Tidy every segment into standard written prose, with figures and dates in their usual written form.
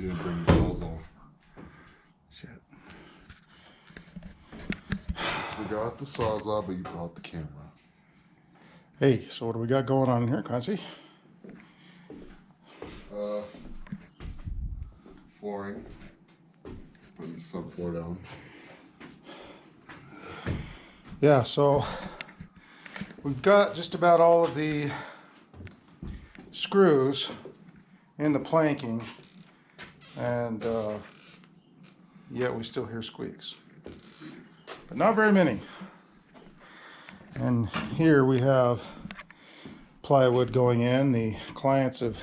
You didn't bring your Sawzall. Shit. Forgot the Sawzall, but you brought the camera. Hey, so what do we got going on here, Quincy? Flooring. Putting the subfloor down. Yeah, so we've got just about all of the screws in the planking, and yet we still hear squeaks, but not very many. And here we have plywood going in. The clients have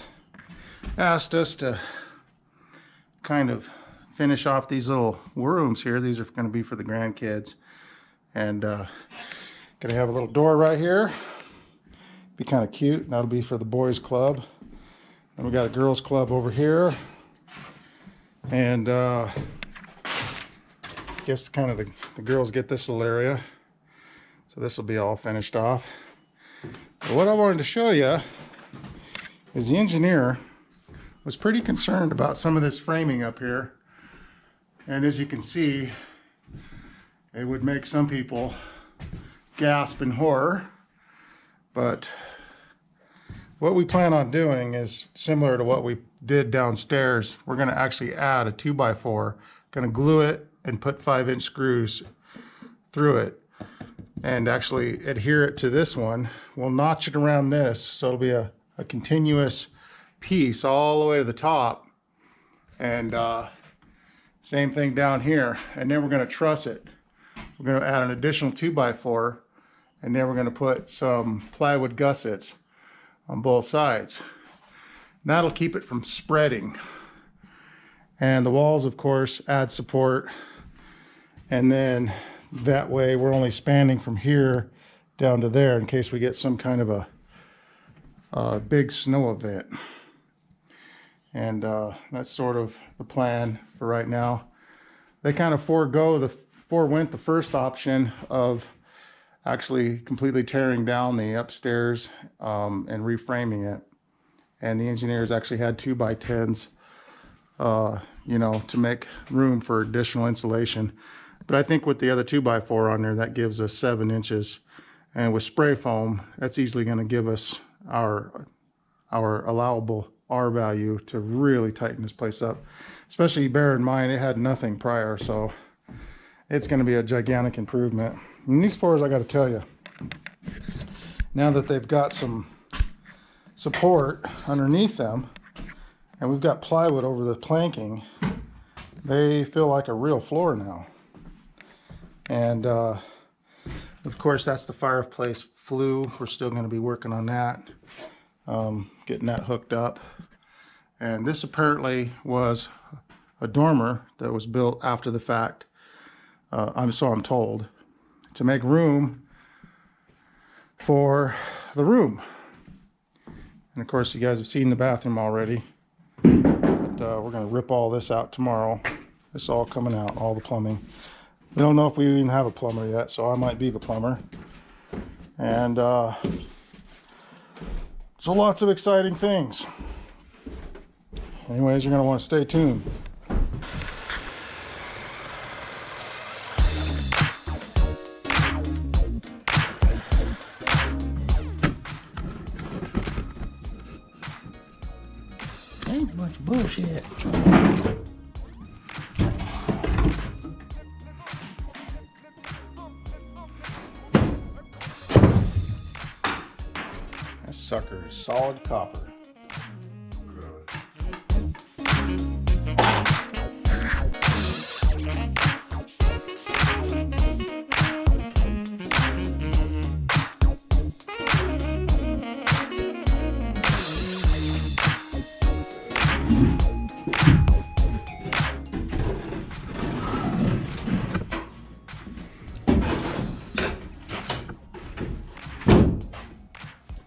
asked us to kind of finish off these little rooms here. These are going to be for the grandkids, and gonna have a little door right here. Be kind of cute. That'll be for the boys club. Then we got a girls club over here, and guess kind of the girls get this little area. So this will be all finished off. But what I wanted to show you is the engineer was pretty concerned about some of this framing up here. And as you can see, it would make some people gasp in horror. But what we plan on doing is similar to what we did downstairs. We're gonna actually add a 2x4, gonna glue it and put 5-inch screws through it and actually adhere it to this one. We'll notch it around this, so it'll be a continuous piece all the way to the top. And same thing down here. And then we're gonna truss it. We're gonna add an additional 2x4, and then we're gonna put some plywood gussets on both sides. And that'll keep it from spreading. And the walls, of course, add support. And then that way we're only spanning from here down to there in case we get some kind of a big snow event. And that's sort of the plan for right now. They kind of forewent the first option of actually completely tearing down the upstairs and reframing it. And the engineers actually had 2x10s, you know, to make room for additional insulation. But I think with the other 2x4 on there, that gives us 7 inches. And with spray foam, that's easily going to give us our allowable R value to really tighten this place up. Especially bear in mind, it had nothing prior, so it's going to be a gigantic improvement. And these floors, I got to tell you, now that they've got some support underneath them, and we've got plywood over the planking, they feel like a real floor now. And of course, that's the fireplace flue. We're still going to be working on that, getting that hooked up. And this apparently was a dormer that was built after the fact, so I'm told, to make room for the room. And of course, you guys have seen the bathroom already. But we're going to rip all this out tomorrow. It's all coming out, all the plumbing. We don't know if we even have a plumber yet, so I might be the plumber. And so lots of exciting things. Anyways, you're going to want to stay tuned. Ain't much bullshit. That sucker is solid copper.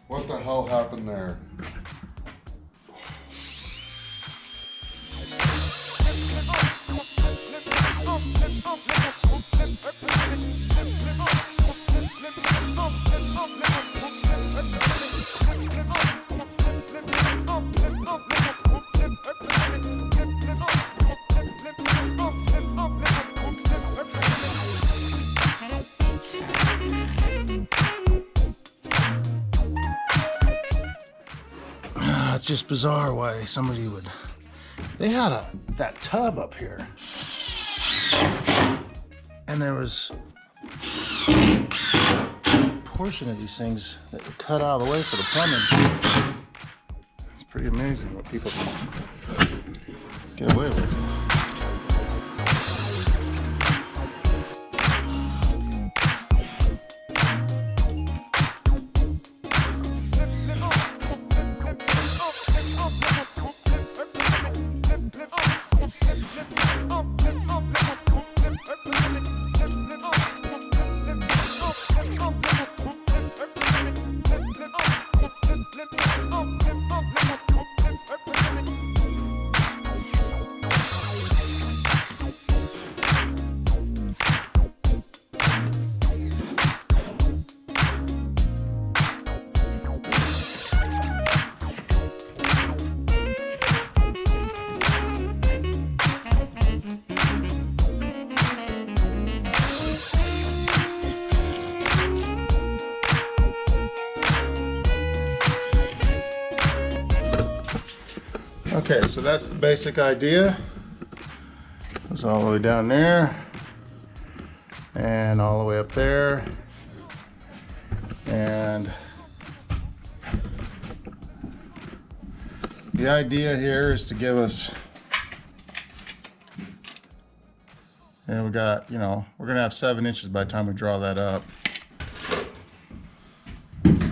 What the hell happened there? it's just bizarre why somebody would. They had that tub up here, and there was a portion of these things that were cut out of the way for the plumbing. It's pretty amazing what people can get away with. Okay, so that's the basic idea. Goes all the way down there and all the way up there, and the idea here is to give us, and we got, you know, we're gonna have 7 inches by the time we draw that up.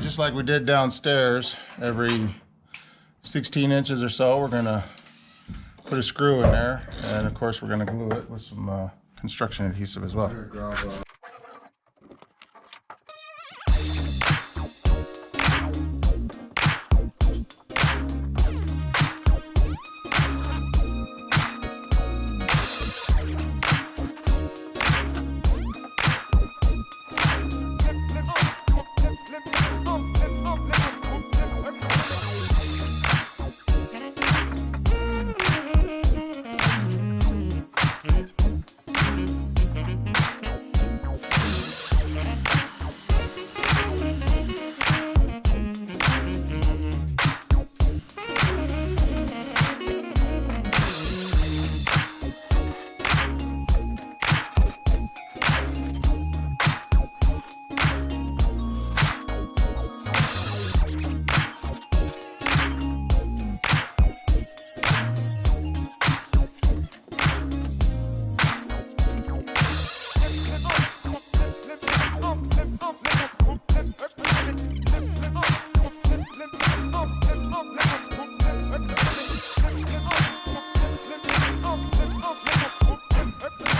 Just like we did downstairs, every 16 inches or so, we're gonna put a screw in there, and of course we're gonna glue it with some construction adhesive as well.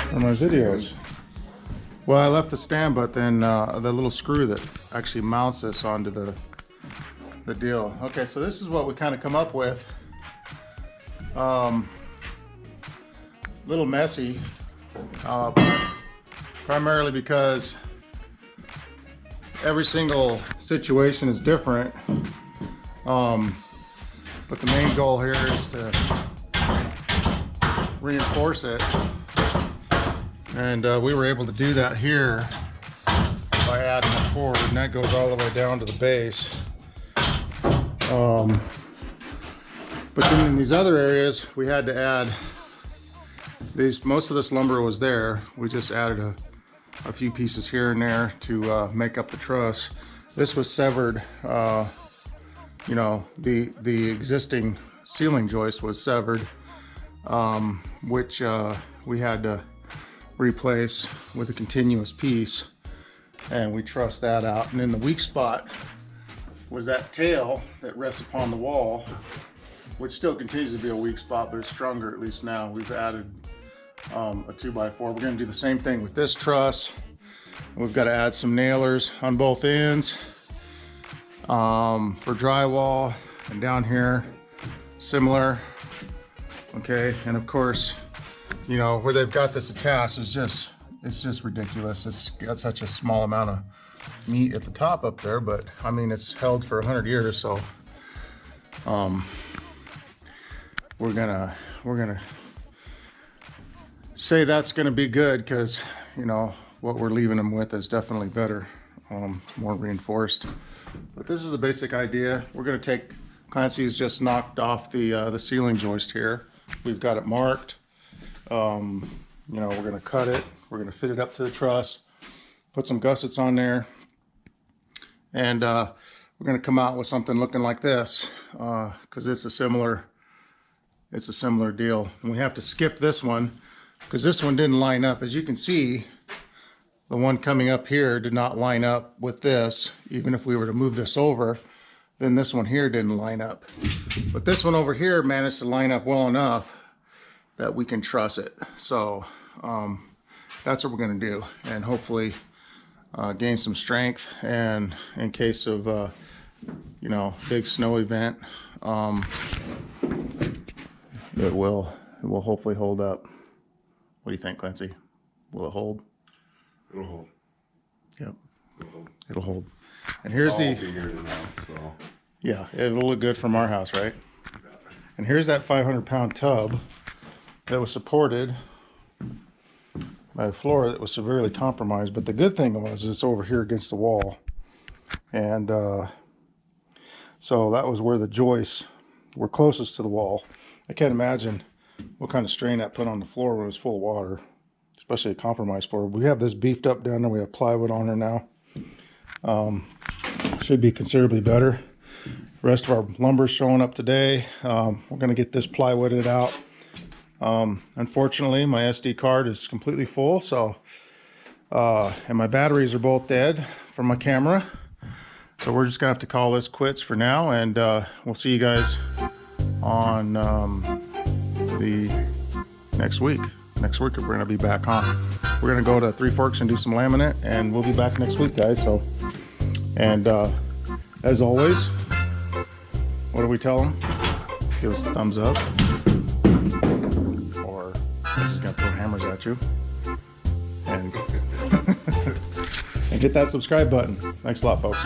For my videos. Well, I left the stand, but then the little screw that actually mounts this onto the deal. Okay, so this is what we kind of come up with. Little messy, primarily because every single situation is different. But the main goal here is to reinforce it. And we were able to do that here by adding a cord, and that goes all the way down to the base. But then in these other areas, we had to add these. Most of this lumber was there. We just added a few pieces here and there to make up the truss. This was severed. You know, the existing ceiling joist was severed, which we had to replace with a continuous piece, and we trussed that out. And then the weak spot was that tail that rests upon the wall, which still continues to be a weak spot, but it's stronger at least now. We've added a 2x4. We're going to do the same thing with this truss. We've got to add some nailers on both ends for drywall, and down here similar. Okay, and of course, you know, where they've got this attached is just, it's just ridiculous. It's got such a small amount of meat at the top up there, but I mean, it's held for 100 years, so we're gonna say that's gonna be good, because, you know, what we're leaving them with is definitely better, more reinforced. But this is a basic idea. We're gonna take Clancy's just knocked off the ceiling joist here. We've got it marked. You know, we're gonna cut it. We're gonna fit it up to the truss, put some gussets on there, and we're gonna come out with something looking like this, because it's a similar deal. And we have to skip this one because this one didn't line up. As you can see, the one coming up here did not line up with this. Even if we were to move this over, then this one here didn't line up. But this one over here managed to line up well enough that we can truss it. So that's what we're gonna do, and hopefully gain some strength. And in case of you know, big snow event, it will hopefully hold up. What do you think, Clancy? Will it hold? It'll hold. Yep, it'll hold. And here's I'll the, be here tonight, so. yeah, it'll look good from our house, right? And here's that 500-pound tub that was supported by a floor that was severely compromised. But the good thing was it's over here against the wall. And so that was where the joists were closest to the wall. I can't imagine what kind of strain that put on the floor when it was full of water, especially a compromised floor. We have this beefed up down there. We have plywood on there now. Should be considerably better. The rest of our lumber's showing up today. We're gonna get this plywooded out. Unfortunately, my SD card is completely full, so and my batteries are both dead from my camera. So we're just gonna have to call this quits for now, and we'll see you guys on the next week. Next week we're gonna be back on. We're gonna go to Three Forks and do some laminate, and we'll be back next week, guys. So, and as always, what do we tell them? Give us a thumbs up, or this is gonna throw hammers at you, and and hit that subscribe button. Thanks a lot, folks.